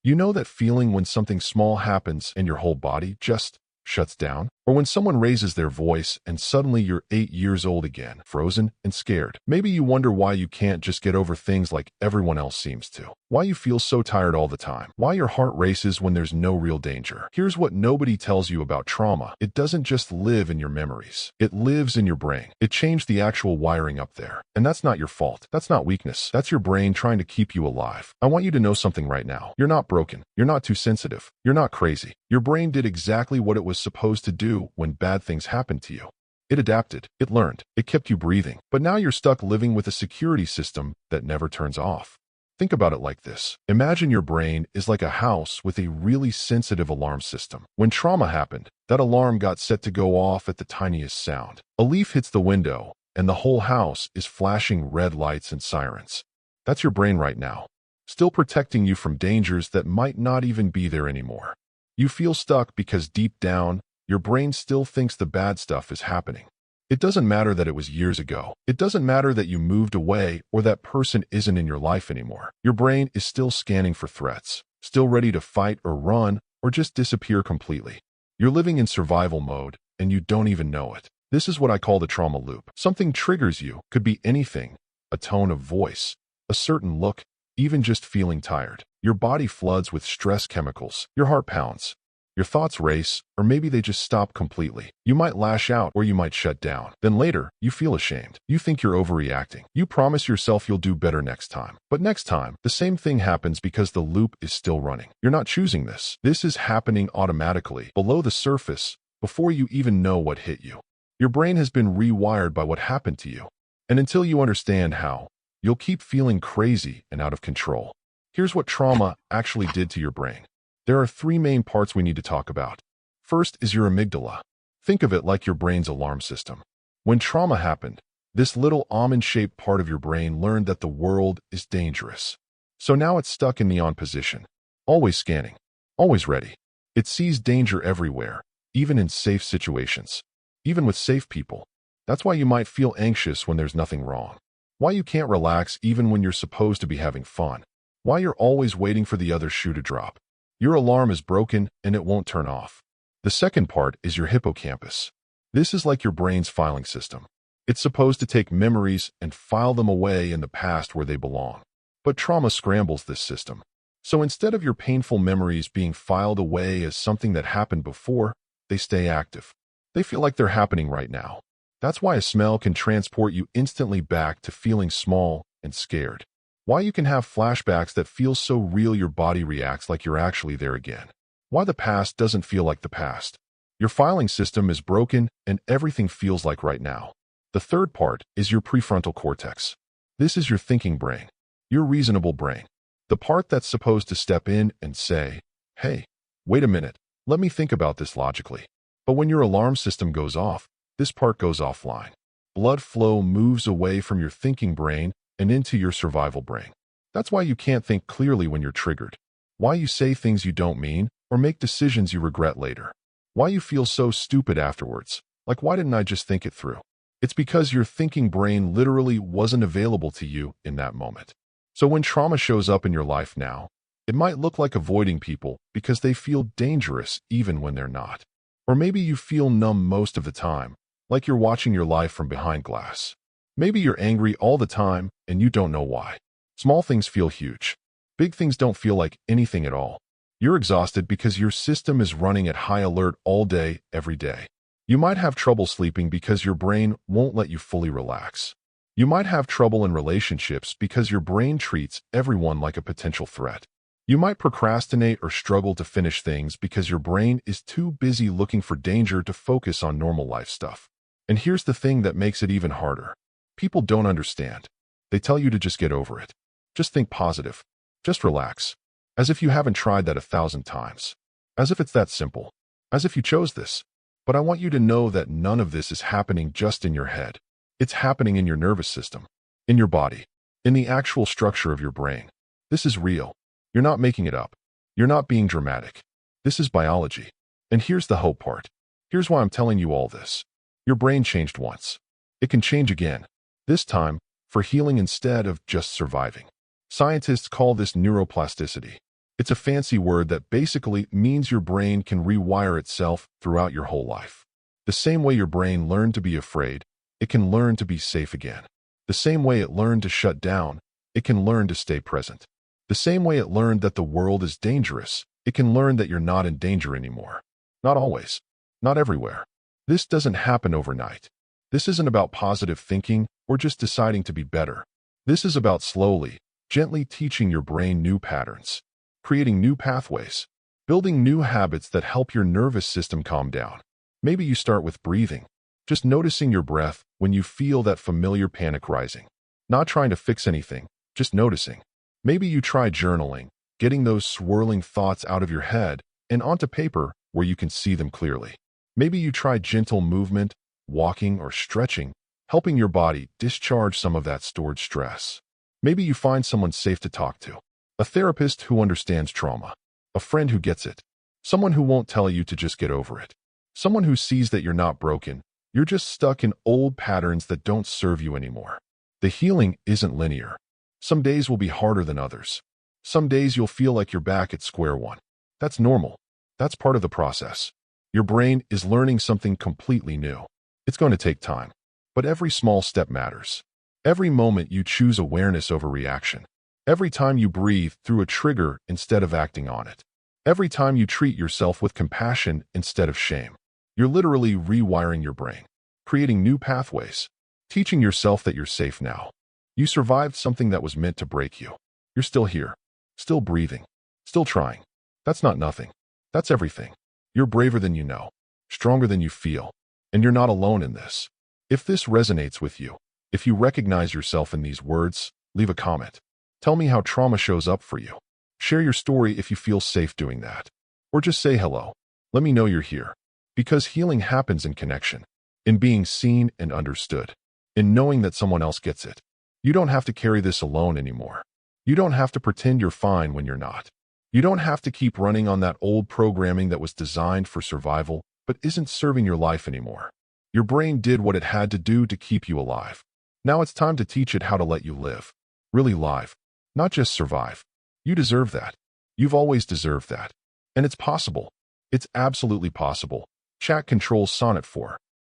You know that feeling when something small happens and your whole body just shuts down? Or when someone raises their voice and suddenly you're 8 years old again, frozen and scared. Maybe you wonder why you can't just get over things like everyone else seems to. Why you feel so tired all the time. Why your heart races when there's no real danger. Here's what nobody tells you about trauma. It doesn't just live in your memories. It lives in your brain. It changed the actual wiring up there. And that's not your fault. That's not weakness. That's your brain trying to keep you alive. I want you to know something right now. You're not broken. You're not too sensitive. You're not crazy. Your brain did exactly what it was supposed to do when bad things happened to you. It adapted, it learned, it kept you breathing. But now you're stuck living with a security system that never turns off. Think about it like this. Imagine your brain is like a house with a really sensitive alarm system. When trauma happened, that alarm got set to go off at the tiniest sound. A leaf hits the window, and the whole house is flashing red lights and sirens. That's your brain right now, still protecting you from dangers that might not even be there anymore. You feel stuck because deep down, your brain still thinks the bad stuff is happening. It doesn't matter that it was years ago. It doesn't matter that you moved away or that person isn't in your life anymore. Your brain is still scanning for threats, still ready to fight or run or just disappear completely. You're living in survival mode and you don't even know it. This is what I call the trauma loop. Something triggers you, could be anything, a tone of voice, a certain look, even just feeling tired. Your body floods with stress chemicals. Your heart pounds. Your thoughts race, or maybe they just stop completely. You might lash out or you might shut down. Then later, you feel ashamed. You think you're overreacting. You promise yourself you'll do better next time. But next time, the same thing happens because the loop is still running. You're not choosing this. This is happening automatically, below the surface, before you even know what hit you. Your brain has been rewired by what happened to you. And until you understand how, you'll keep feeling crazy and out of control. Here's what trauma actually did to your brain. There are three main parts we need to talk about. First is your amygdala. Think of it like your brain's alarm system. When trauma happened, this little almond-shaped part of your brain learned that the world is dangerous. So now it's stuck in the on position, always scanning, always ready. It sees danger everywhere, even in safe situations, even with safe people. That's why you might feel anxious when there's nothing wrong. Why you can't relax even when you're supposed to be having fun. Why you're always waiting for the other shoe to drop. Your alarm is broken and it won't turn off. The second part is your hippocampus. This is like your brain's filing system. It's supposed to take memories and file them away in the past where they belong. But trauma scrambles this system. So instead of your painful memories being filed away as something that happened before, they stay active. They feel like they're happening right now. That's why a smell can transport you instantly back to feeling small and scared. Why you can have flashbacks that feel so real your body reacts like you're actually there again. Why the past doesn't feel like the past. Your filing system is broken and everything feels like right now. The third part is your prefrontal cortex. This is your thinking brain, your reasonable brain. The part that's supposed to step in and say, hey, wait a minute, let me think about this logically. But when your alarm system goes off, this part goes offline. Blood flow moves away from your thinking brain and into your survival brain. That's why you can't think clearly when you're triggered. Why you say things you don't mean or make decisions you regret later. Why you feel so stupid afterwards. Like, why didn't I just think it through? It's because your thinking brain literally wasn't available to you in that moment. So when trauma shows up in your life now, it might look like avoiding people because they feel dangerous even when they're not. Or maybe you feel numb most of the time, like you're watching your life from behind glass. Maybe you're angry all the time and you don't know why. Small things feel huge. Big things don't feel like anything at all. You're exhausted because your system is running at high alert all day, every day. You might have trouble sleeping because your brain won't let you fully relax. You might have trouble in relationships because your brain treats everyone like a potential threat. You might procrastinate or struggle to finish things because your brain is too busy looking for danger to focus on normal life stuff. And here's the thing that makes it even harder. People don't understand. They tell you to just get over it. Just think positive. Just relax. As if you haven't tried that 1,000 times. As if it's that simple. As if you chose this. But I want you to know that none of this is happening just in your head. It's happening in your nervous system, in your body, in the actual structure of your brain. This is real. You're not making it up. You're not being dramatic. This is biology. And here's the hope part. Here's why I'm telling you all this. Your brain changed once. It can change again. This time, for healing instead of just surviving. Scientists call this neuroplasticity. It's a fancy word that basically means your brain can rewire itself throughout your whole life. The same way your brain learned to be afraid, it can learn to be safe again. The same way it learned to shut down, it can learn to stay present. The same way it learned that the world is dangerous, it can learn that you're not in danger anymore. Not always. Not everywhere. This doesn't happen overnight. This isn't about positive thinking or just deciding to be better. This is about slowly, gently teaching your brain new patterns, creating new pathways, building new habits that help your nervous system calm down. Maybe you start with breathing, just noticing your breath when you feel that familiar panic rising. Not trying to fix anything, just noticing. Maybe you try journaling, getting those swirling thoughts out of your head and onto paper where you can see them clearly. Maybe you try gentle movement, walking or stretching, helping your body discharge some of that stored stress. Maybe you find someone safe to talk to, a therapist who understands trauma, a friend who gets it, someone who won't tell you to just get over it, someone who sees that you're not broken, you're just stuck in old patterns that don't serve you anymore. The healing isn't linear. Some days will be harder than others. Some days you'll feel like you're back at square one. That's normal. That's part of the process. Your brain is learning something completely new. It's going to take time, but every small step matters. Every moment you choose awareness over reaction. Every time you breathe through a trigger instead of acting on it. Every time you treat yourself with compassion instead of shame. You're literally rewiring your brain, creating new pathways, teaching yourself that you're safe now. You survived something that was meant to break you. You're still here, still breathing, still trying. That's not nothing. That's everything. You're braver than you know, stronger than you feel, and you're not alone in this. If this resonates with you, if you recognize yourself in these words, leave a comment. Tell me how trauma shows up for you. Share your story if you feel safe doing that. Or just say hello. Let me know you're here. Because healing happens in connection, in being seen and understood, in knowing that someone else gets it. You don't have to carry this alone anymore. You don't have to pretend you're fine when you're not. You don't have to keep running on that old programming that was designed for survival but isn't serving your life anymore. Your brain did what it had to do to keep you alive. Now it's time to teach it how to let you live. Really live. Not just survive. You deserve that. You've always deserved that. And it's possible. It's absolutely possible. Chat controls Sonnet 4.